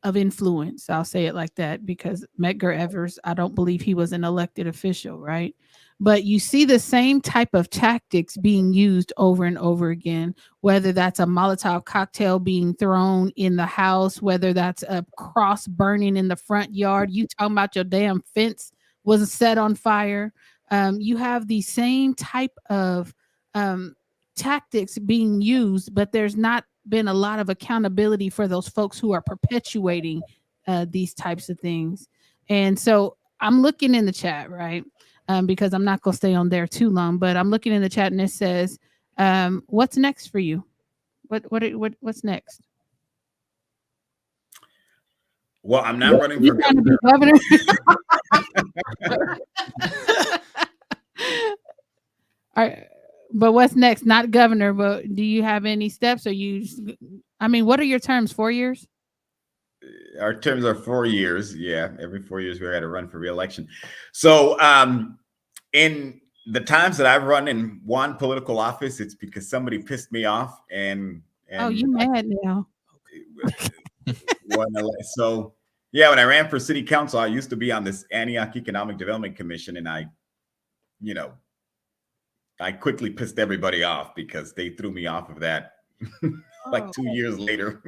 of influence, I'll say it like that, because Medgar Evers, I don't believe he was an elected official, right? But you see the same type of tactics being used over and over again, whether that's a Molotov cocktail being thrown in the house, whether that's a cross burning in the front yard. You talking about your damn fence was set on fire. You have the same type of um, tactics being used, but there's not been a lot of accountability for those folks who are perpetuating these types of things. And so I'm looking in the chat, right? Because I'm not going to stay on there too long, but I'm looking in the chat and it says, what's next for you? What's next? Well, I'm not running You for trying to be governor. governor? But what's next? Not governor, but do you have any steps? What are your terms? 4 years? Our terms are 4 years. Yeah, every 4 years we got to run for re-election. So, in the times that I've run and won political office, it's because somebody pissed me off and Oh, you mad now? So, yeah, when I ran for city council, I used to be on this Antioch Economic Development Commission, and I quickly pissed everybody off because they threw me off of that like 2 years later.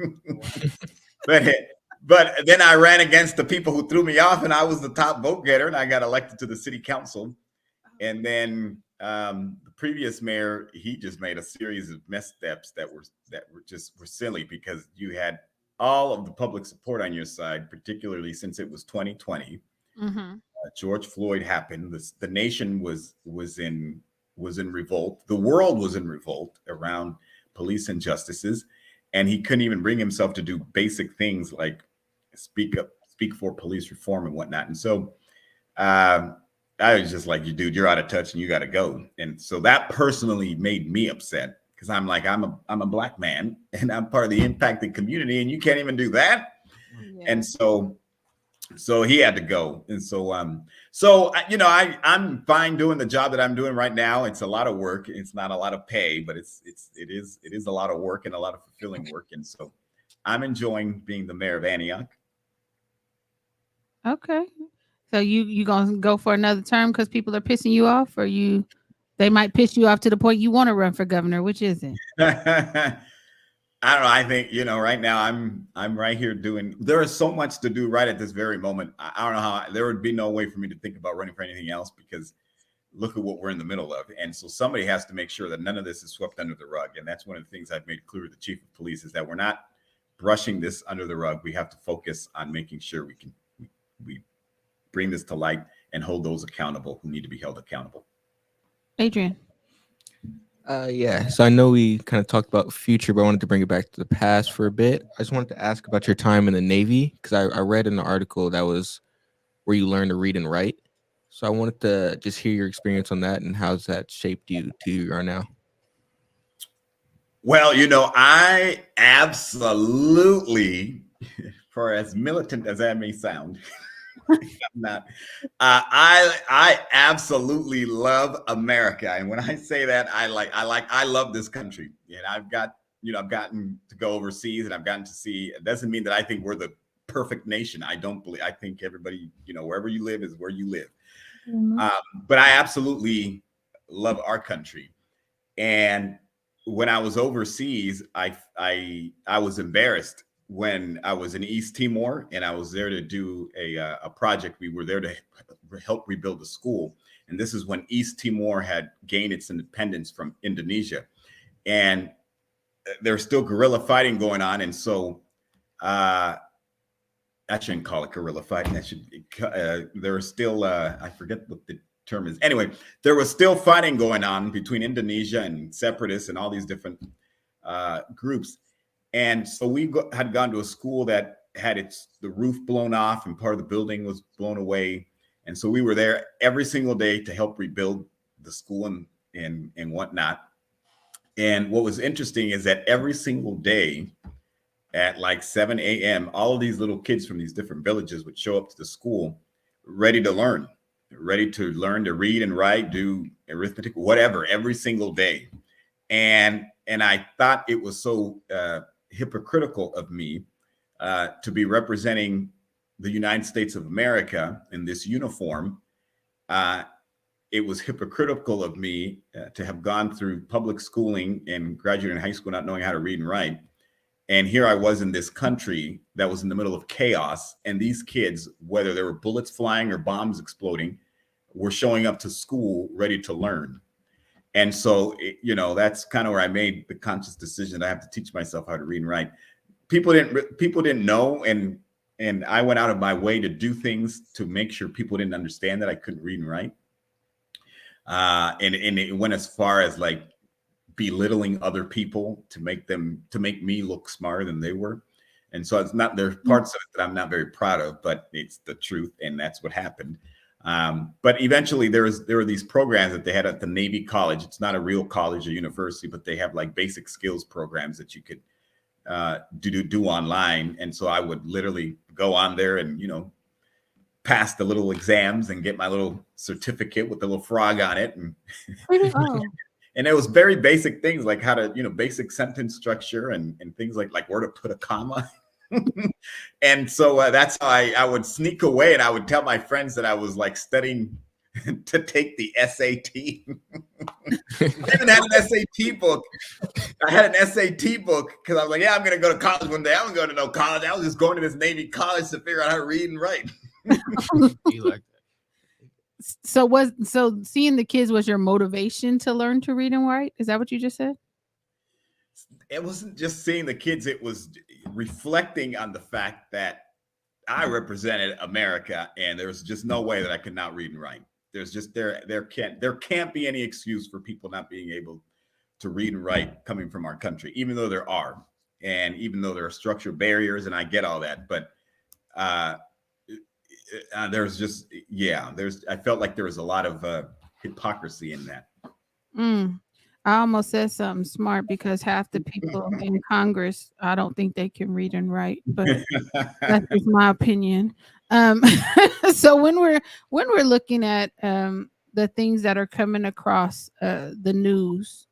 But then I ran against the people who threw me off, and I was the top vote getter, and I got elected to the city council. And then the previous mayor, he just made a series of missteps that were silly, because you had all of the public support on your side, particularly since it was 2020. Mm-hmm. George Floyd happened. The nation was in revolt. The world was in revolt around police injustices, and he couldn't even bring himself to do basic things like speak for police reform and whatnot. And so I was just like, dude, you're out of touch and you got to go. And so that personally made me upset, because I'm like, I'm a Black man and I'm part of the impacted community, and you can't even do that. Yeah. And so he had to go. And I'm fine doing the job that I'm doing right now. It's a lot of work. It's not a lot of pay, but it is a lot of work and a lot of fulfilling work. And so I'm enjoying being the mayor of Antioch. Okay. So you gonna go for another term because people are pissing you off, or they might piss you off to the point you want to run for governor? Which is it? I don't know. I think, right now I'm right here there is so much to do right at this very moment. I don't know how there would be no way for me to think about running for anything else, because look at what we're in the middle of. And so somebody has to make sure that none of this is swept under the rug. And that's one of the things I've made clear to the chief of police, is that we're not brushing this under the rug. We have to focus on making sure we bring this to light and hold those accountable who need to be held accountable. Adrian. Yeah. So I know we kind of talked about future, but I wanted to bring it back to the past for a bit. I just wanted to ask about your time in the Navy, because I read in the article that was where you learned to read and write. So I wanted to just hear your experience on that, and how's that shaped you to who you are now? Well, I absolutely, for as militant as that may sound, I'm not. I absolutely love America, and when I say that, I love this country. And I've gotten to go overseas, and I've gotten to see. It doesn't mean that I think we're the perfect nation. I don't believe. I think everybody, wherever you live is where you live. Mm-hmm. But I absolutely love our country. And when I was overseas, I was embarrassed when I was in East Timor, and I was there to do a project. We were there to help rebuild the school. And this is when East Timor had gained its independence from Indonesia. And there's still guerrilla fighting going on. And so I shouldn't call it guerrilla fighting. There was still, I forget what the term is. Anyway, there was still fighting going on between Indonesia and separatists and all these different groups. And so we had gone to a school that had the roof blown off, and part of the building was blown away. And so we were there every single day to help rebuild the school and whatnot. And what was interesting is that every single day at like 7 a.m., all of these little kids from these different villages would show up to the school ready to learn. ready to learn to read and write, do arithmetic, whatever, every single day. And I thought it was so hypocritical of me to be representing the United States of America in this uniform. It was hypocritical of me to have gone through public schooling and graduating high school not knowing how to read and write. And here I was in this country that was in the middle of chaos. And these kids, whether there were bullets flying or bombs exploding, were showing up to school ready to learn. And so, that's kind of where I made the conscious decision that I have to teach myself how to read and write. People didn't know. And I went out of my way to do things to make sure people didn't understand that I couldn't read and write. And it went as far as like belittling other people to make me look smarter than they were. And so there's parts of it that I'm not very proud of, but it's the truth. And that's what happened. But eventually there were these programs that they had at the Navy College. It's not a real college or university, but they have like basic skills programs that you could do online. And so I would literally go on there and, pass the little exams and get my little certificate with the little frog on it. And and it was very basic things like how to, basic sentence structure and things like where to put a comma. And so that's how I would sneak away, and I would tell my friends that I was like studying to take the SAT. I even had an SAT book. I had an SAT book because I was like, yeah, I'm going to go to college one day. I wasn't going to no college. I was just going to this Navy college to figure out how to read and write. You like that. So seeing the kids was your motivation to learn to read and write? Is that what you just said? It wasn't just seeing the kids. It was reflecting on the fact that I represented America, and there was just no way that I could not read and write. There's just there can't be any excuse for people not being able to read and write coming from our country, even though there are, and even though there are structural barriers, and I get all that, but there's just I felt like there was a lot of hypocrisy in that. I almost said something smart because half the people in Congress, I don't think they can read and write, but that's just my opinion. So when we're looking at the things that are coming across the news,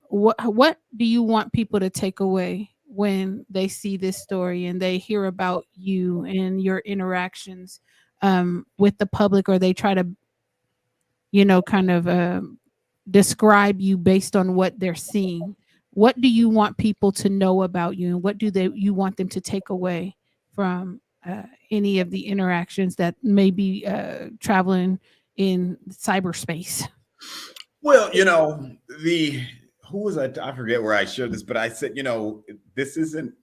what do you want people to take away when they see this story and they hear about you and your interactions with the public, or they try to, kind of describe you based on what they're seeing? What do you want people to know about you, and what do you want them to take away from any of the interactions that may be traveling in cyberspace? Well, who was I forget where I shared this, but I said, this isn't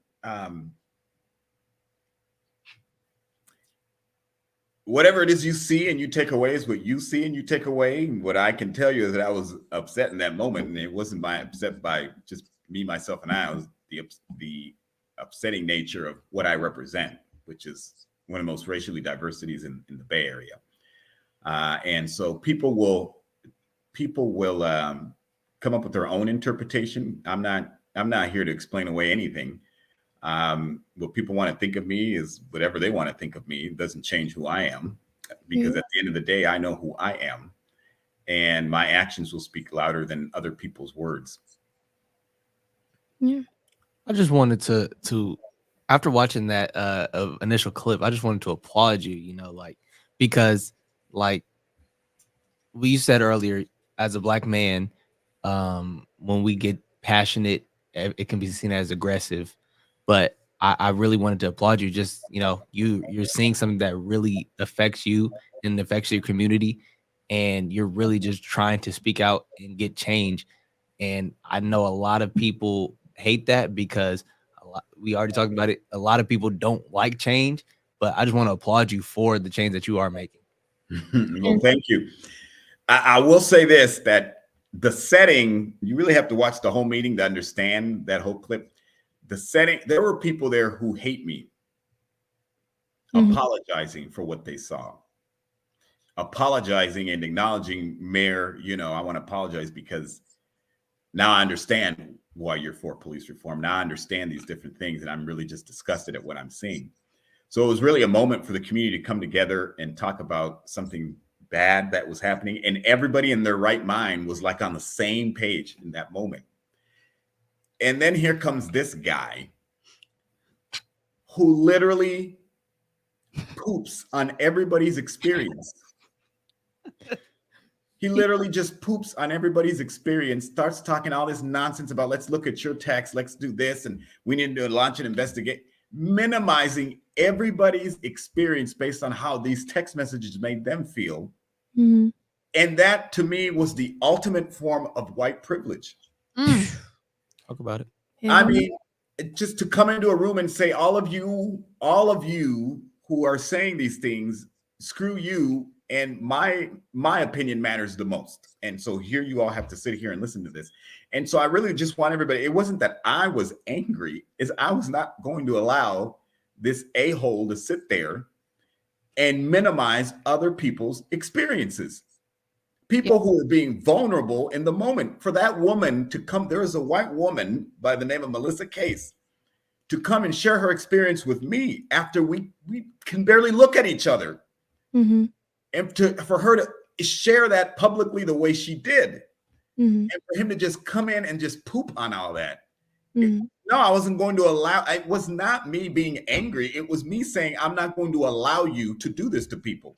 whatever it is you see and you take away is what you see and you take away. What I can tell you is that I was upset in that moment, and it wasn't upset by just me, myself, and I. It was the upsetting nature of what I represent, which is one of the most racially diverse cities in the Bay Area. And so people will come up with their own interpretation. I'm not here to explain away anything. What people want to think of me is whatever they want to think of me. It doesn't change who I am, because at the end of the day, I know who I am, and my actions will speak louder than other people's words. Yeah. I just wanted to after watching that initial clip, I just wanted to applaud you, because like you said earlier, as a Black man, when we get passionate, it can be seen as aggressive. But I really wanted to applaud you. Just, you're seeing something that really affects you and affects your community, and you're really just trying to speak out and get change. And I know a lot of people hate that because we already talked about it. A lot of people don't like change, but I just want to applaud you for the change that you are making. Well, thank you. I will say this, that the setting, you really have to watch the whole meeting to understand that whole clip. The setting, there were people there who hate me, apologizing for what they saw, apologizing and acknowledging, Mayor, I want to apologize because now I understand why you're for police reform. Now I understand these different things, and I'm really just disgusted at what I'm seeing. So it was really a moment for the community to come together and talk about something bad that was happening, and everybody in their right mind was like on the same page in that moment. And then here comes this guy who literally poops on everybody's experience. He literally just poops on everybody's experience, starts talking all this nonsense about let's look at your text, let's do this, and we need to launch an investigation, minimizing everybody's experience based on how these text messages made them feel. Mm-hmm. And that to me was the ultimate form of white privilege. Talk about it. I mean, just to come into a room and say, all of you who are saying these things, screw you, and my opinion matters the most. And so here you all have to sit here and listen to this. And so I really just want everybody, it wasn't that I was angry, is I was not going to allow this a-hole to sit there and minimize other people's experiences. People who are being vulnerable in the moment. For that woman to come, there is a white woman by the name of Melissa Case to come and share her experience with me after we can barely look at each other. Mm-hmm. And for her to share that publicly the way she did. Mm-hmm. And for him to just come in and just poop on all that. Mm-hmm. No, I wasn't going to allow, it was not me being angry. It was me saying, I'm not going to allow you to do this to people.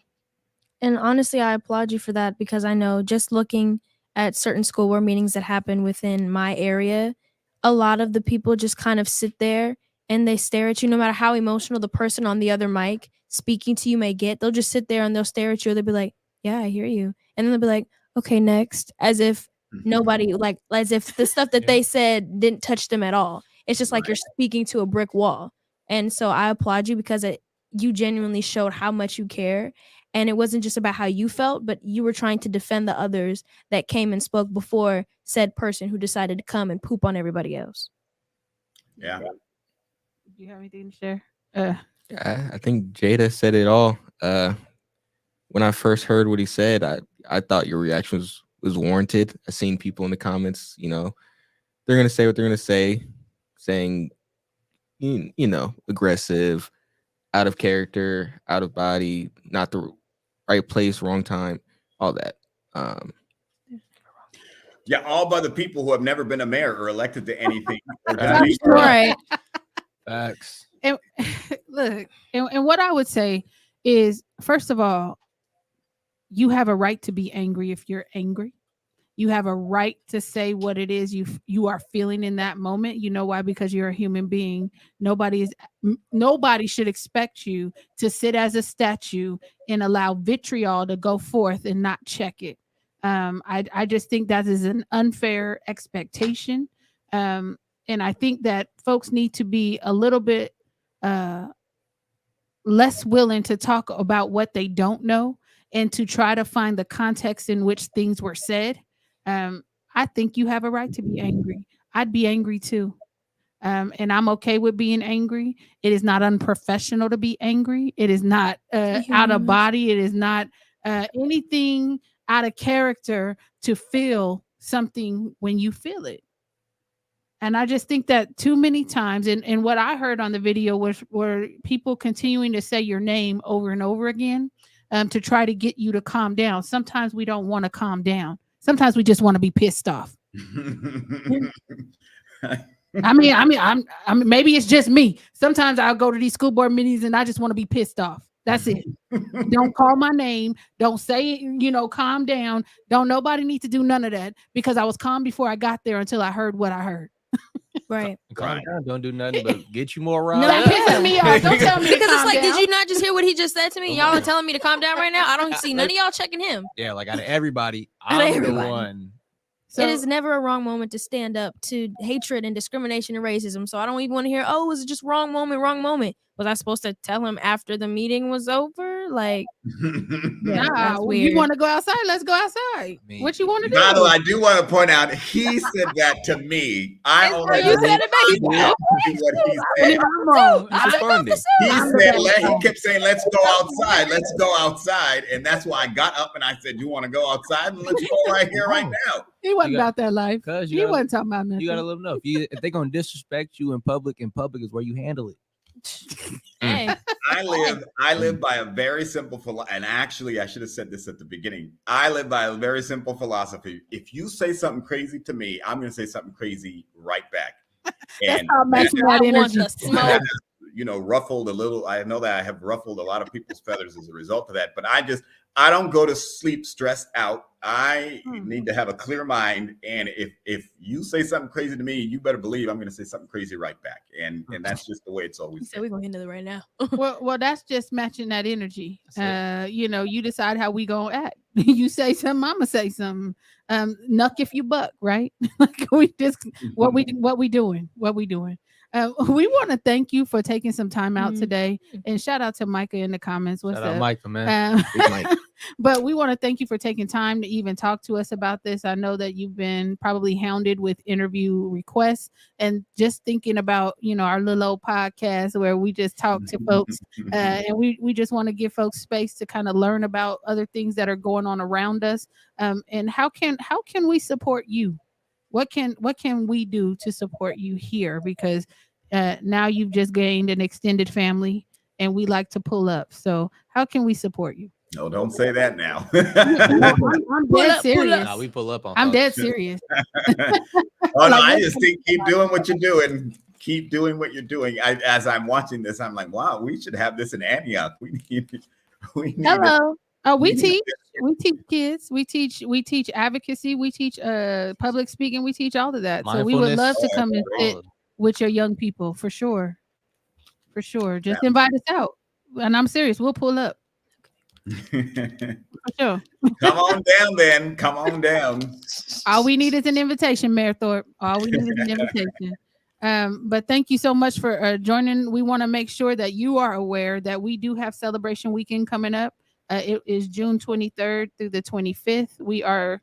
And honestly, I applaud you for that, because I know just looking at certain school board meetings that happen within my area, a lot of the people just kind of sit there and they stare at you, no matter how emotional the person on the other mic speaking to you may get. They'll just sit there and they'll stare at you. They'll be like, yeah, I hear you. And then they'll be like, okay, next, as if nobody, like, as if the stuff that they said didn't touch them at all. It's just like you're speaking to a brick wall. And so I applaud you, because you genuinely showed how much you care. And it wasn't just about how you felt, but you were trying to defend the others that came and spoke before said person who decided to come and poop on everybody else. Yeah. Do you have anything to share? I think Jada said it all. When I first heard what he said, I thought your reaction was warranted. I seen people in the comments, they're gonna say what they're gonna say, saying, aggressive, out of character, out of body, not the right place, wrong time, all that. Yeah, all by the people who have never been a mayor or elected to anything. Or done That's anything. Right. Facts. And look, and what I would say is, first of all, you have a right to be angry if you're angry. You have a right to say what it is you are feeling in that moment. You know why? Because you're a human being. Nobody should expect you to sit as a statue and allow vitriol to go forth and not check it. I just think that is an unfair expectation. And I think that folks need to be a little bit less willing to talk about what they don't know and to try to find the context in which things were said. I think you have a right to be angry. I'd be angry too. And I'm okay with being angry. It is not unprofessional to be angry. It is not out of body. It is not anything out of character to feel something when you feel it. And I just think that too many times, and what I heard on the video were people continuing to say your name over and over again to try to get you to calm down. Sometimes we don't want to calm down. Sometimes we just want to be pissed off. I mean, maybe it's just me. Sometimes I'll go to these school board meetings and I just want to be pissed off. That's it. Don't call my name. Don't say, calm down. Don't nobody need to do none of that, because I was calm before I got there until I heard what I heard. Right. Calm down. Don't do nothing but get you more riled No, up. That pisses me off. Don't tell me to Because it's calm like, down. did you not just hear what he just said to me? Y'all are telling me to calm down right now? I don't see none of y'all checking him. Yeah, like out of everybody, Out of I'm everybody. the one. It is never a wrong moment to stand up to hatred and discrimination and racism. So I don't even want to hear, oh, was it just wrong moment? Was I supposed to tell him after the meeting was over? Like, yeah, Nah, that's you weird. want to go outside? Let's go outside. What you want to do? By the way, I do want to point out, he said that to me. I And so only you said it back. did what he And said. if I'm wrong, He responded. He kept saying, let's go outside. Let's go outside. And that's why I got up and I said, you want to go outside? And let's go right here, right now. he wasn't You got- about that life. Cause He wasn't talking about nothing. you gotta let them know if they're gonna disrespect you in public is where you handle it. Hey, I live by a very simple philosophy. And actually, I should have said this at the beginning. I live by a very simple philosophy. If you say something crazy to me, I'm going to say something crazy right back. That's And how matching that I want energy. the smoke. ruffled a little. I know that I have ruffled a lot of people's feathers as a result of that. But I don't go to sleep stressed out. I need to have a clear mind. And if you say something crazy to me, you better believe I'm going to say something crazy right back. And that's just the way it's always So we're going into it right now. Well, that's just matching that energy. That's You decide how we gonna act. You say something, I'ma say something. Nuck if you buck, right? Like we just what we doing. We want to thank you for taking some time out today, and shout out to Micah in the comments. What's Shout out up, Micah, man. Big Mike. But we want to thank you for taking time to even talk to us about this. I know that you've been probably hounded with interview requests, and just thinking about our little old podcast where we just talk to folks, and we just want to give folks space to kind of learn about other things that are going on around us. And how can we support you? What can we do to support you here? Because now you've just gained an extended family, and we like to pull up. So how can we support you? No, don't say that now. I'm dead serious. Nah, we pull up on. I'm folks. dead serious. Oh no, I just think keep doing what you're doing. Keep doing what you're doing. As I'm watching this, I'm like, wow, we should have this in Antioch. We need Hello. Oh, we need teach kids. We teach advocacy. We teach public speaking. We teach all of that. So we would love to come and sit with your young people for sure. For sure. Just invite us out. And I'm serious. We'll pull up. For sure. Come on down then. Come on down. All we need is an invitation, Mayor Thorpe. All we need is an invitation. But thank you so much for joining. We want to make sure that you are aware that we do have Celebration Weekend coming up. It is June 23rd through the 25th. We are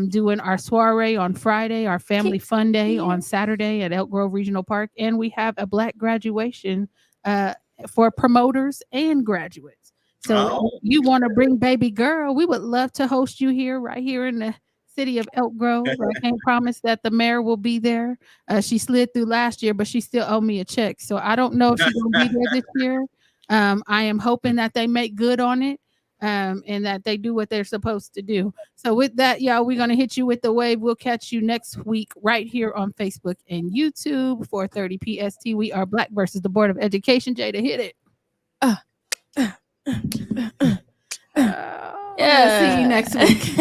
doing our soiree on Friday, our family fun day on Saturday at Elk Grove Regional Park, and we have a Black graduation for promoters and graduates. So if you want to bring baby girl, we would love to host you right here in the city of Elk Grove. I can't promise that the mayor will be there. She slid through last year, but she still owed me a check. So I don't know if she's going to be there this year. I am hoping that they make good on it. And that they do what they're supposed to do. So with that, y'all, we're going to hit you with the wave. We'll catch you next week right here on Facebook and YouTube, 4:30 PST. We are Black versus the Board of Education. Jada, hit it. See you next week.